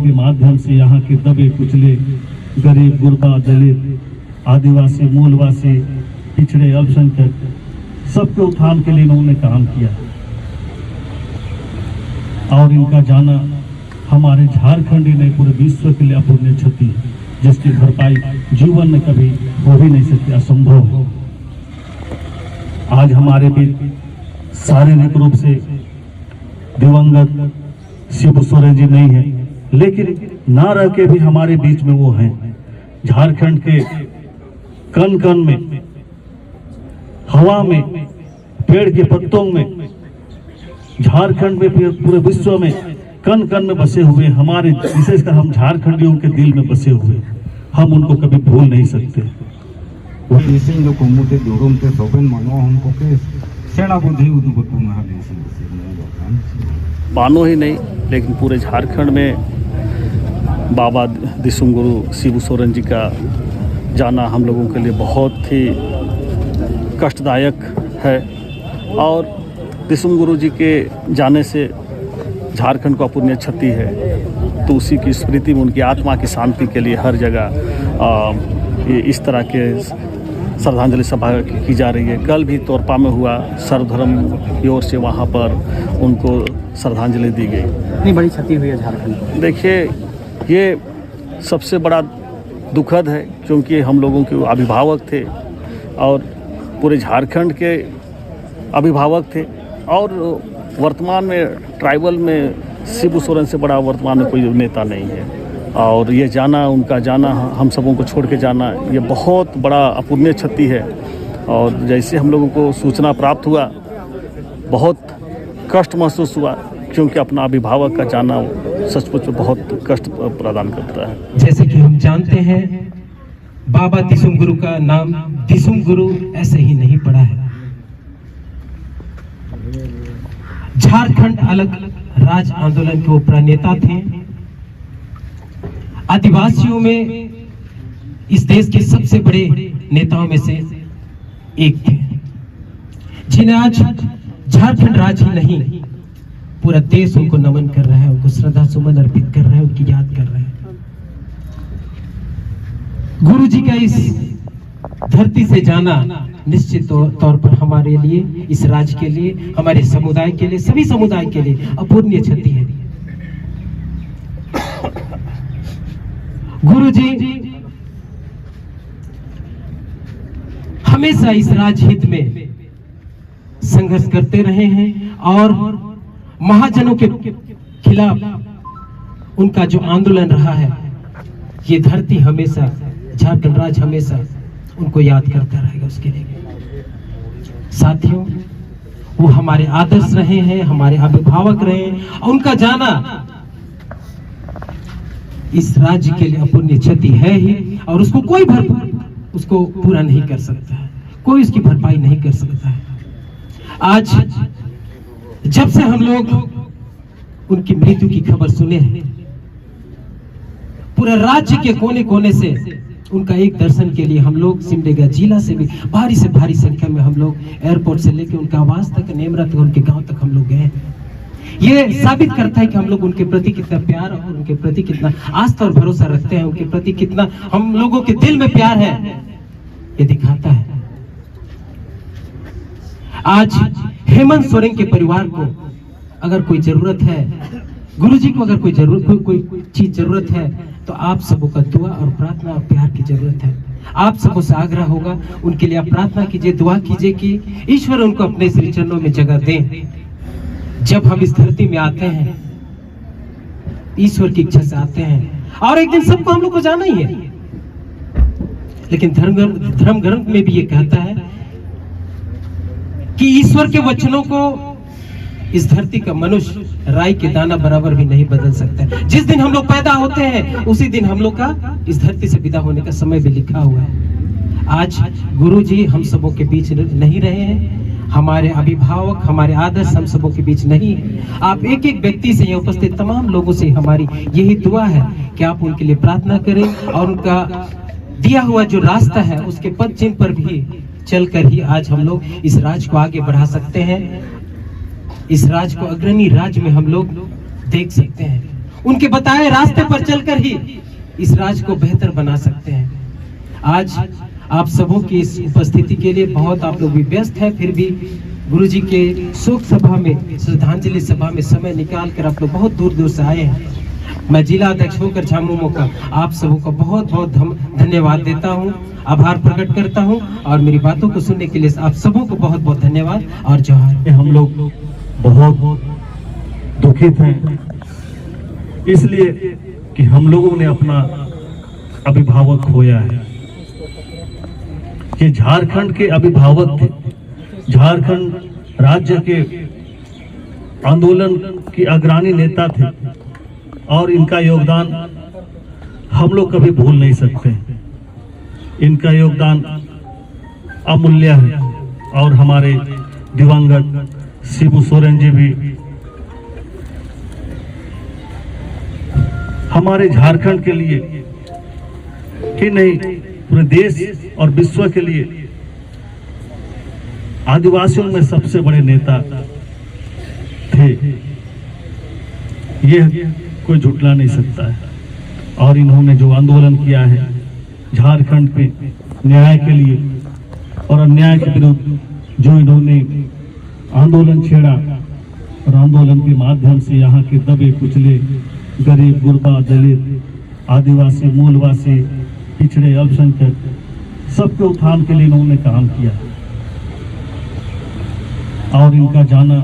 के माध्यम से यहाँ के दबे कुचले गरीब गुरबा दलित आदिवासी मूलवासी पिछड़े अल्पसंख्यक सबके उत्थान के लिए इन्होंने काम किया और इनका जाना हमारे झारखंड ही नहीं पूरे विश्व के लिए अपूर्णीय क्षति है जिसकी भरपाई जीवन में कभी हो भी नहीं सकती, असंभव है। आज हमारे बीच शारीरिक रूप से दिवंगत शिबू सोरेन जी नहीं है, लेकिन ना रह के भी हमारे बीच में वो हैं। झारखंड के कण कण में, हवा में, पेड़ के पत्तों में, झारखंड में, पूरे विश्व में कण कण में बसे हुए हमारे, विशेषकर हम झारखंडियों के दिल में बसे हुए, हम उनको कभी भूल नहीं सकते। बानो ही नहीं लेकिन पूरे झारखंड में बाबा दिसुम गुरु शिबू सोरेन जी का जाना हम लोगों के लिए बहुत ही कष्टदायक है और दिसुम गुरु जी के जाने से झारखंड को अपूर्णीय क्षति है। तो उसी की स्मृति में उनकी आत्मा की शांति के लिए हर जगह इस तरह के श्रद्धांजलि सभा की जा रही है। कल भी तोरपा में हुआ, सर्वधर्म की ओर से वहाँ पर उनको श्रद्धांजलि दी गई। इतनी बड़ी क्षति हुई है झारखंड। देखिए, ये सबसे बड़ा दुखद है क्योंकि हम लोगों के अभिभावक थे और पूरे झारखंड के अभिभावक थे और वर्तमान में ट्राइबल में शिबू सोरेन से बड़ा वर्तमान में कोई नेता नहीं है और ये जाना, उनका जाना, हम सबों को छोड़ के जाना, ये बहुत बड़ा अपूर्णीय क्षति है। और जैसे हम लोगों को सूचना प्राप्त हुआ, बहुत कष्ट महसूस हुआ क्योंकि अपना अभिभावक का जाना सचमुच बहुत कष्ट प्रदान करता है। जैसे कि हम जानते हैं, बाबा दिसुम गुरु का नाम दिसुम गुरु ऐसे ही नहीं पड़ा है। झारखंड अलग राज आंदोलन के वो प्रणेता थे। आदिवासियों में इस देश के सबसे बड़े नेताओं में से एक थे, जिन्हें आज झारखंड राज्य ही नहीं पूरा देश उनको नमन कर रहा है, उनको श्रद्धा सुमन अर्पित कर रहा है, उनकी याद कर रहा है। गुरु जी का इस धरती से जाना निश्चित तौर पर हमारे लिए, इस राज्य के लिए, हमारे समुदाय के लिए, सभी समुदाय के लिए अपूर्णीय क्षति है। गुरु जी हमेशा इस राजहित में संघर्ष करते रहे हैं और महाजनों के खिलाफ उनका जो आंदोलन रहा है, ये धरती हमेशा, झारखंड राज्य हमेशा उनको याद करता रहेगा। उसके लिए साथियों, वो हमारे आदर्श रहे हैं, हमारे अभिभावक रहे हैं और उनका जाना इस राज्य के लिए अपूर्णीय क्षति है ही और उसको कोई उसको पूरा नहीं कर सकता है, कोई उसकी भरपाई नहीं कर सकता है। आज जब से हम लोग उनकी मृत्यु की खबर सुने हैं, पूरे राज्य के कोने कोने से उनका एक दर्शन के लिए हम लोग सिमडेगा जिला से भी भारी से भारी संख्या में हम लोग एयरपोर्ट से लेकर उनका आवास तक, नेमरा तक, उनके गांव तक हम लोग गए। ये साबित करता है कि हम लोग उनके प्रति कितना प्यार और उनके प्रति कितना आस्था और भरोसा रखते हैं, उनके प्रति कितना हम लोगों के दिल में प्यार है, ये दिखाता है। आज हेमंत सोरेन के परिवार को अगर कोई जरूरत है, गुरुजी को अगर कोई चीज जरूरत है, तो आप सबों का दुआ और प्रार्थना और प्यार की जरूरत है। आप सबों से आग्रह होगा, उनके लिए आप प्रार्थना कीजिए, दुआ कीजिए कि ईश्वर उनको अपने श्री चरणों में जगह दें। जब हम इस धरती में आते हैं, ईश्वर की इच्छा से आते हैं और एक दिन सबको हम लोग को जाना ही है, लेकिन धर्म ग्रंथ में भी ये कहता है कि ईश्वर के वचनों को इस धरती का मनुष्य राई के दाना बराबर भी नहीं बदल सकता है। जिस दिन हम लोग पैदा होते हैं उसी दिन हम लोग का इस धरती से विदा होने का समय भी लिखा हुआ है। आज गुरु जी हम सबों के बीच नहीं रहे हैं, हमारे अभिभावक, हमारे आदर्श हम सबों के बीच नहीं है। आप एक एक व्यक्ति से, यहाँ उपस्थित तमाम लोगों से हमारी यही दुआ है कि आप उनके लिए प्रार्थना करें और उनका दिया हुआ जो रास्ता है उसके पद चिन्ह पर भी चलकर ही आज हम लोग इस राज्य को आगे बढ़ा सकते हैं, इस राज्य को अग्रणी राज्य में हम लोग देख सकते हैं। उनके बताए रास्ते पर चलकर ही इस राज्य को बेहतर बना सकते हैं। आज आप सबों की इस उपस्थिति के लिए बहुत आप लोग भी व्यस्त हैं, फिर भी गुरुजी के शोक सभा में, श्रद्धांजलि सभा में समय निकाल कर आप लोग बहुत दूर दूर से आए हैं। मैं जिला अध्यक्ष होकर झामुमो का आप सबों का बहुत बहुत धन्यवाद देता हूं, आभार प्रकट करता हूं और मेरी बातों को सुनने के लिए आप सबों को बहुत बहुत धन्यवाद और जोहार। हम लोग बहुत दुखित हैं, इसलिए कि हम लोगों ने अपना अभिभावक खोया है। ये झारखंड के अभिभावक थे, झारखंड राज्य के आंदोलन की अग्रणी नेता थे और इनका योगदान हम लोग कभी भूल नहीं सकते। इनका योगदान अमूल्य है और हमारे दिवंगत शिबू सोरेन जी भी हमारे झारखंड के लिए ही नहीं पूरे देश और विश्व के लिए आदिवासियों में सबसे बड़े नेता थे। यह कोई झुटला नहीं सकता है। और इन्होंने जो आंदोलन किया है झारखंड में न्याय के लिए और अन्याय के विरुद्ध, जो इन्होंने आंदोलन छेड़ा और आंदोलन के माध्यम से यहाँ के दबे कुचले गरीब, गुरबा, दलित, आदिवासी, मूलवासी, पिछड़े, अल्पसंख्यक सबके उत्थान के लिए इन्होंने काम किया और इनका जाना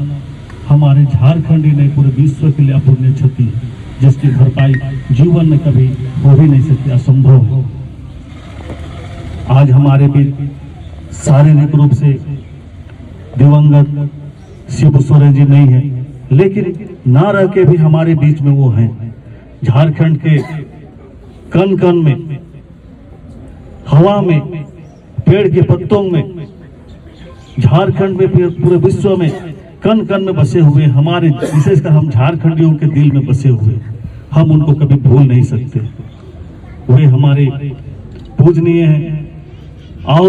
हमारे झारखंड ही नहीं पूरे विश्व के लिए अपूर्णीय क्षति है, जिसकी भरपाई जीवन में कभी हो भी नहीं सकती, असंभव है। आज हमारे बीच शारीरिक रूप से दिवंगत शिबू सोरेन जी नहीं है, लेकिन ना रह के भी हमारे बीच में वो हैं। झारखंड के कण कण में, हवा में, पेड़ के पत्तों में, झारखंड में, पूरे विश्व में कण कण में बसे हुए हमारे, विशेषकर हम झारखंडियों के दिल में बसे हुए, हम उनको कभी भूल नहीं सकते। वे हमारे पूजनीय हैं और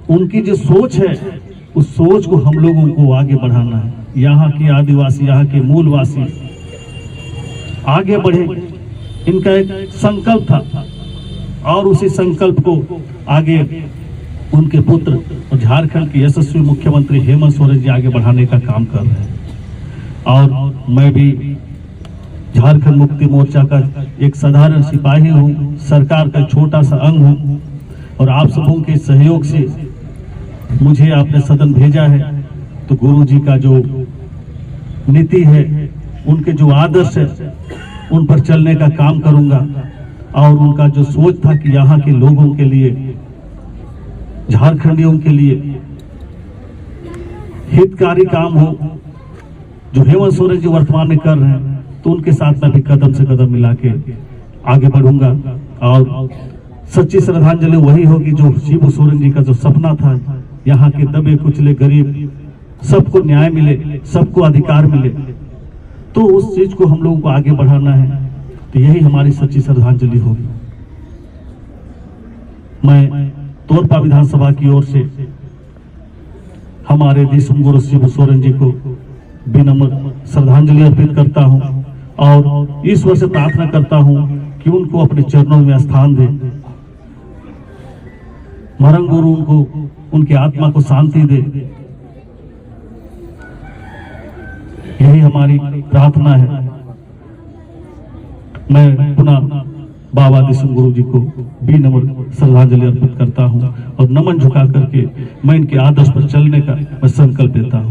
उनकी जो सोच है उस सोच को हम लोगों को आगे बढ़ाना है। यहाँ के आदिवासी, यहाँ के मूलवासी आगे बढ़े, इनका एक संकल्प था और उसी संकल्प को आगे उनके पुत्र और झारखंड के यशस्वी मुख्यमंत्री हेमंत सोरेन जी आगे बढ़ाने का काम कर रहे हैं। और मैं भी झारखंड मुक्ति मोर्चा का एक साधारण सिपाही हूँ, सरकार का छोटा सा अंग हूँ और आप सबों के सहयोग से मुझे आपने सदन भेजा है। तो गुरु जी का जो नीति है, उनके जो आदर्श है, उन पर चलने का काम करूंगा और उनका जो सोच था कि यहाँ के लोगों के लिए, झारखंडियों के लिए हितकारी काम हो, जो हेमंत सोरेन जी वर्तमान में कर रहे हैं, तो उनके साथ मैं भी कदम से कदम मिला के आगे बढ़ूंगा। और सच्ची श्रद्धांजलि वही होगी जो शिबू सोरेन जी का जो सपना था, यहाँ के दबे कुचले गरीब सबको न्याय मिले, सबको अधिकार मिले, तो उस चीज को हम लोगों को आगे बढ़ाना है। तो यही हमारी सच्ची श्रद्धांजलि होगी। मैं तोरपा विधानसभा की ओर से हमारे दिसम गुरु शिबू सोरेन जी को विनम्र श्रद्धांजलि अर्पित करता हूं और ईश्वर से प्रार्थना करता हूं कि उनको अपने चरणों में स्थान दे, मरंग गुरु उनको, उनकी आत्मा को शांति दे। यही हमारी प्रार्थना है। मैं पुनः बाबा दिसम गुरु जी को विनम्र श्रद्धांजलि अर्पित करता हूं और नमन झुका करके मैं इनके आदर्श पर चलने का मैं संकल्प लेता हूं।